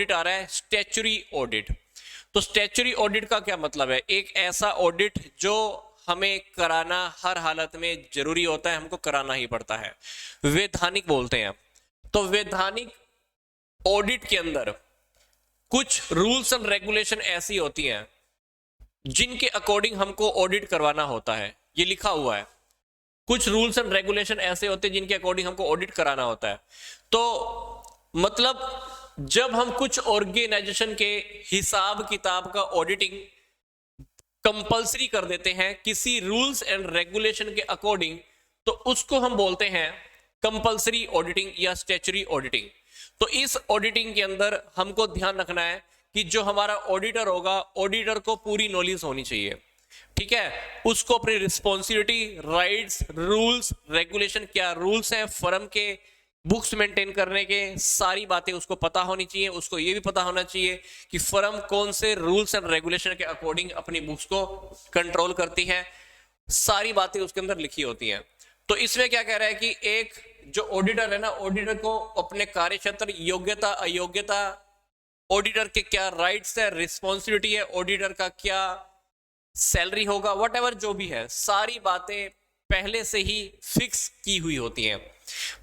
Audit आ रहा है statutory audit. तो स्टैच्यूटरी ऑडिट का क्या मतलब है? एक ऐसा ऑडिट जो हमें कराना हर हालत में जरूरी होता है, हमको कराना ही पड़ता है, वैधानिक बोलते हैं। तो वैधानिक ऑडिट के अंदर कुछ रूल्स एंड रेगुलेशन ऐसी होती हैं जिनके अकॉर्डिंग हमको ऑडिट करवाना होता है। ये लिखा हुआ है, कुछ रूल्स एंड रेगुलेशन ऐसे होते हैं जिनके अकॉर्डिंग हमको ऑडिट कराना होता है। तो मतलब जब हम कुछ ऑर्गेनाइजेशन के हिसाब किताब का ऑडिटिंग कंपलसरी कर देते हैं किसी रूल्स एंड रेगुलेशन के अकॉर्डिंग, तो उसको हम बोलते हैं कंपलसरी ऑडिटिंग या स्टैच्यूटरी ऑडिटिंग। तो इस ऑडिटिंग के अंदर हमको ध्यान रखना है कि जो हमारा ऑडिटर होगा, ऑडिटर को पूरी नॉलेज होनी चाहिए, ठीक है। उसको अपनी रिस्पॉन्सिबिलिटी, राइट्स, रूल्स, रेगुलेशन, क्या रूल्स हैं फर्म के बुक्स मेंटेन करने के, सारी बातें उसको पता होनी चाहिए। उसको ये भी पता होना चाहिए कि फर्म कौन से रूल्स एंड रेगुलेशन के अकॉर्डिंग अपनी बुक्स को कंट्रोल करती है, सारी बातें उसके अंदर लिखी होती हैं। तो इसमें क्या कह रहा है कि एक जो ऑडिटर है ना, ऑडिटर को अपने कार्य क्षेत्र, योग्यता अयोग्यता, ऑडिटर के क्या राइट्स है, रिस्पॉन्सिबिलिटी है, ऑडिटर का क्या सैलरी होगा, वट एवर जो भी है, सारी बातें पहले से ही फिक्स की हुई होती हैं।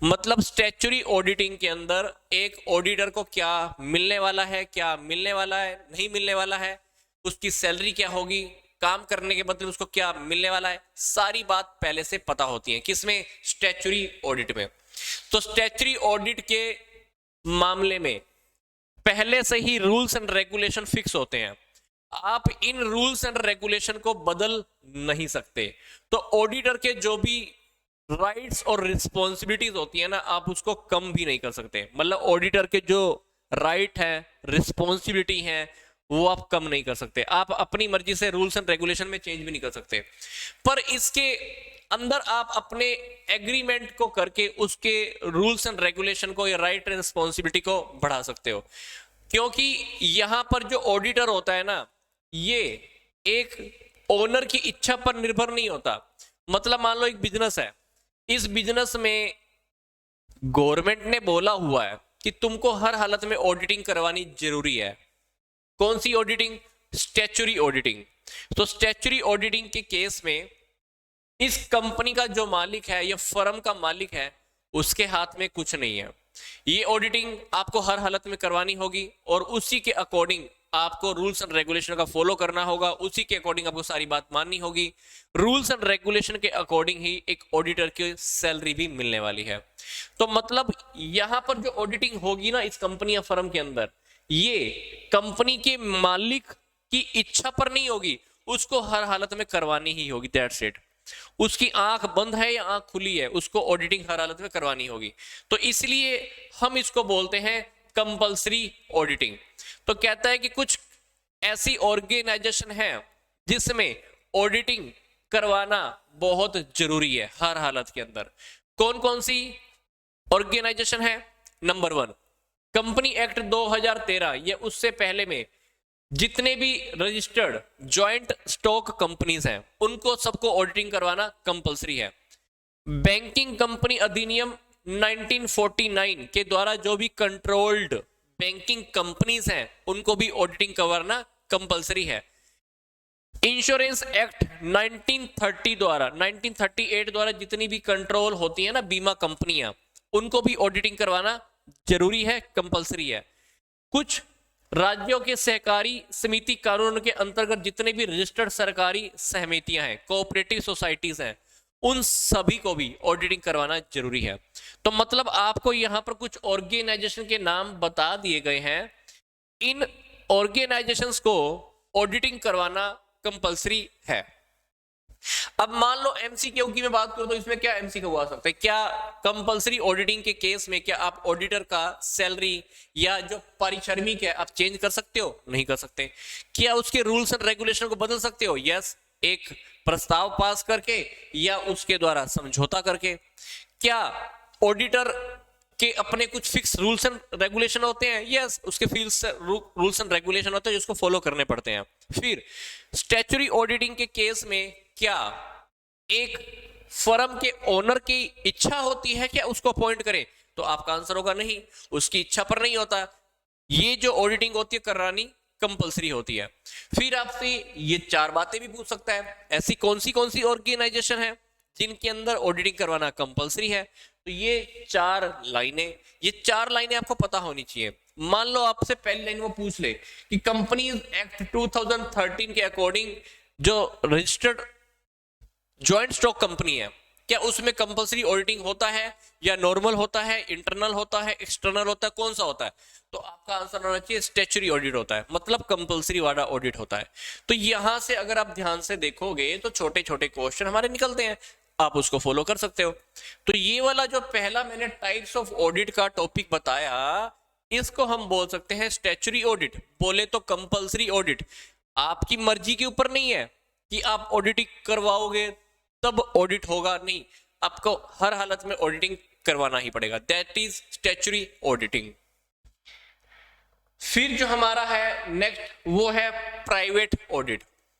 मतलब स्टैच्यूटरी ऑडिटिंग के अंदर एक ऑडिटर को क्या मिलने वाला है, क्या मिलने वाला है, नहीं मिलने वाला है, उसकी सैलरी क्या होगी, काम करने के बदले उसको क्या मिलने वाला है, सारी बात पहले से पता होती है। किसमें? स्टैच्यूटरी ऑडिट में। तो स्टैच्यूटरी ऑडिट के मामले में पहले से ही रूल्स एंड रेगुलेशन फिक्स होते हैं। आप इन रूल्स एंड रेगुलेशन को बदल नहीं सकते। तो ऑडिटर के जो भी राइट्स और रिस्पॉन्सिबिलिटीज होती है ना, आप उसको कम भी नहीं कर सकते। मतलब ऑडिटर के जो राइट है, रिस्पॉन्सिबिलिटी है, वो आप कम नहीं कर सकते। आप अपनी मर्जी से रूल्स एंड रेगुलेशन में चेंज भी नहीं कर सकते, पर इसके अंदर आप अपने एग्रीमेंट को करके उसके रूल्स एंड रेगुलेशन को या राइट एंड रिस्पॉन्सिबिलिटी को बढ़ा सकते हो। क्योंकि यहां पर जो ऑडिटर होता है ना, ये एक ओनर की इच्छा पर निर्भर नहीं होता। मतलब मान लो एक बिजनेस है, इस बिजनेस में गवर्नमेंट ने बोला हुआ है कि तुमको हर हालत में ऑडिटिंग करवानी जरूरी है। कौन सी ऑडिटिंग? Statutory auditing. तो स्टैच्यूटरी ऑडिटिंग के केस में इस कंपनी का जो मालिक है या फर्म का मालिक है, उसके हाथ में कुछ नहीं है। ये ऑडिटिंग आपको हर हालत में करवानी होगी और उसी के अकॉर्डिंग आपको रूल्स एंड रेगुलेशन का फॉलो करना होगा, उसी के अकॉर्डिंग आपको सारी बात माननी होगी। रूल्स एंड रेगुलेशन के अकॉर्डिंग ही एक ऑडिटर की सैलरी भी मिलने वाली है। तो मतलब यहां पर जो ऑडिटिंग होगी ना इस कंपनी या फर्म के अंदर, ये कंपनी के मालिक की इच्छा पर नहीं होगी, उसको हर हालत में करवानी ही होगी। That's it. उसकी आंख बंद है या आंख खुली है, उसको ऑडिटिंग हर हालत में करवानी होगी। तो इसलिए हम इसको बोलते हैं कंपलसरी ऑडिटिंग। तो कहता है कि कुछ ऐसी ऑर्गेनाइजेशन है जिसमें ऑडिटिंग करवाना बहुत जरूरी है हर हालत के अंदर। कौन कौन सी ऑर्गेनाइजेशन है? नंबर 1, कंपनी एक्ट 2013 या उससे पहले में जितने भी रजिस्टर्ड जॉइंट स्टॉक कंपनीज हैं, उनको सबको ऑडिटिंग करवाना कंपलसरी है। बैंकिंग कंपनी अधिनियम 1949 के द्वारा जो भी कंट्रोल्ड बैंकिंग कंपनीज हैं, उनको भी ऑडिटिंग करवाना कंपलसरी है। इंश्योरेंस एक्ट 1938 द्वारा जितनी भी कंट्रोल होती है ना बीमा कंपनियां, उनको भी ऑडिटिंग करवाना जरूरी है, कंपलसरी है। कुछ राज्यों के सहकारी समिति कानून के अंतर्गत जितने भी रजिस्टर्ड सरकारी समितियां हैं, कोऑपरेटिव सोसाइटीज हैं, उन सभी को भी ऑडिटिंग करवाना जरूरी है। तो मतलब आपको यहां पर कुछ ऑर्गेनाइजेशन के नाम बता दिए गए हैं, इन ऑर्गेनाइजेशंस को ऑडिटिंग करवाना कंपलसरी है। अब मान लो एमसीक्यू की मैं बात करूं, तो इसमें क्या एमसीक्यू आ सकता है? क्या कंपलसरी ऑडिटिंग के केस में क्या आप ऑडिटर का सैलरी या जो पारिश्रमिक है आप चेंज कर सकते हो? नहीं कर सकते। क्या उसके रूल्स एंड रेगुलेशन को बदल सकते हो? यस, एक प्रस्ताव पास करके या उसके द्वारा समझौता करके। क्या ऑडिटर के अपने कुछ फिक्स रूल्स एंड रेगुलेशन होते हैं? यस, उसके फिक्स रूल्स एंड रेगुलेशन होते हैं जिसको फॉलो करने पड़ते हैं। फिर स्टैच्यूटरी ऑडिटिंग के केस में क्या एक फर्म के ओनर की इच्छा होती है क्या उसको अपॉइंट करें? तो आपका आंसर होगा नहीं, उसकी इच्छा पर नहीं होता। ये जो ऑडिटिंग होती है करानी कंपलसरी होती है। फिर आपसे ये चार बातें भी पूछ सकता है, ऐसी कौन सी ऑर्गेनाइजेशन है जिनके अंदर ऑडिटिंग करवाना कंपलसरी है। तो ये चार लाइनें आपको पता होनी चाहिए। मान लो आपसे पहली लाइन वो पूछ ले कि कंपनीज एक्ट 2013 के अकॉर्डिंग जो रजिस्टर्ड ज्वाइंट स्टॉक कंपनी है, क्या उसमें कंपलसरी ऑडिटिंग होता है या नॉर्मल होता है, इंटरनल होता है, एक्सटर्नल होता है, कौन सा होता है? तो आपका आंसर होना चाहिए स्टैच्यूटरी ऑडिट होता है, मतलब कंपलसरी वाला ऑडिट होता है। तो यहां से अगर आप ध्यान से देखोगे तो छोटे छोटे क्वेश्चन हमारे निकलते हैं, आप उसको फॉलो कर सकते हो। तो ये वाला जो पहला मैंने टाइप्स ऑफ ऑडिट का टॉपिक बताया, इसको हम बोल सकते हैं स्टैच्यूटरी ऑडिट, बोले तो कंपलसरी ऑडिट। आपकी मर्जी के ऊपर नहीं है कि आप ऑडिटिंग करवाओगे तब ऑडिट होगा, नहीं, आपको हर हालत में ऑडिटिंग करवाना ही पड़ेगा, दैट इज स्टैच्यूटरी ऑडिटिंग। फिर जो हमारा है नेक्स्ट वो है प्राइवेट ऑडिट।